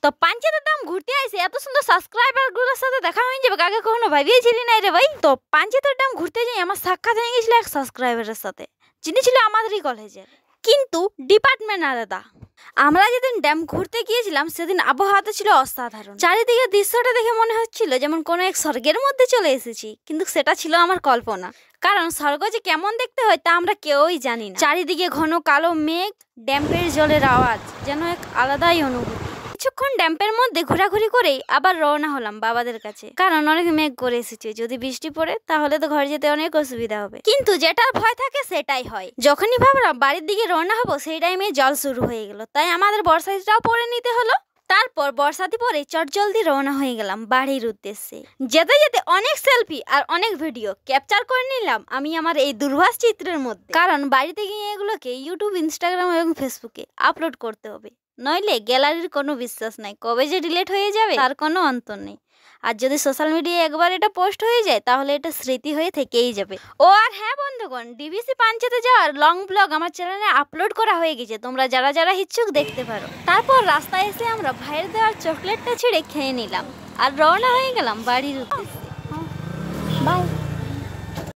তো পাঞ্চেতের দাম ঘুরতে আইসে এত সুন্দর সাবস্ক্রাইবার গুলোর সাথে দেখা হয়ে যাবে, আগে কখনো ভাবিয়েছিলি না রে ভাই। তো পাঞ্চেতের দাম ঘুরতে যাই আমার সাক্ষাৎ হয়ে গেছিল এক সাবস্ক্রাইবারের সাথে, যিনি ছিল আমাদেরই কলেজের, কিন্তু ডিপার্টমেন্ট আলাদা। আমরা যেদিন ড্যাম ঘুরতে গিয়েছিলাম সেদিন আবহাওয়াটা ছিল অসাধারণ। চারিদিকে দৃশ্যটা দেখে মনে হচ্ছিল যেমন কোনো এক স্বর্গের মধ্যে চলে এসেছি, কিন্তু সেটা ছিল আমার কল্পনা। কারণ স্বর্গ যে কেমন দেখতে হয় তা আমরা কেউই জানি না। চারিদিকে ঘন কালো মেঘ, ড্যাম্পের জলের আওয়াজ যেন এক আলাদাই অনুভূতি। কিছুক্ষণ ড্যাম্পের মধ্যে ঘোরাঘুরি করেই আবার রওনা হলাম বাবাদের কাছে, কারণ অনেক মেঘ করে এসেছে, যদি বৃষ্টি পড়ে তাহলে তো ঘরে যেতে অনেক অসুবিধা হবে। কিন্তু যেটা ভয় থাকে সেটাই হয়। যখনই ভাবলাম বাড়ির দিকে রওনা হবো সেই টাইমে জল শুরু হয়ে গেল, তাই আমাদের বর্ষাতিটাও পরে নিতে হলো। তারপর বর্ষাতি পরে চটজলদি রওনা হয়ে গেলাম বাড়ির উদ্দেশ্যে। যেতে যেতে অনেক সেলফি আর অনেক ভিডিও ক্যাপচার করে নিলাম আমি আমার এই দূরভাষ চিত্রের মধ্যে, কারণ বাড়িতে গিয়ে এগুলোকে ইউটিউব, ইনস্টাগ্রাম এবং ফেসবুকে আপলোড করতে হবে, নইলে গ্যালারির কোনো বিশ্বাস নাই, কবে যে ডিলিট হয়ে যাবে তার কোনো অন্তর নেই। আর যদি সোশ্যাল মিডিয়ায় একবার এটা পোস্ট হয়ে যায় তাহলে এটা স্মৃতি হয়ে থেকেই যাবে। ও আর হ্যাঁ বন্ধুগণ, ডিবিসি পাঞ্চেতে যাওয়ার লং ব্লগ আমার চ্যানেলে আপলোড করা হয়ে গেছে, তোমরা যারা যারা ইচ্ছুক দেখতে পারো। তারপর রাস্তায় এসে আমরা ভাইয়ের দেওয়ার চকলেটটা ছিঁড়ে খেয়ে নিলাম আর রওনা হয়ে গেলাম বাড়ির উদ্দেশ্যে।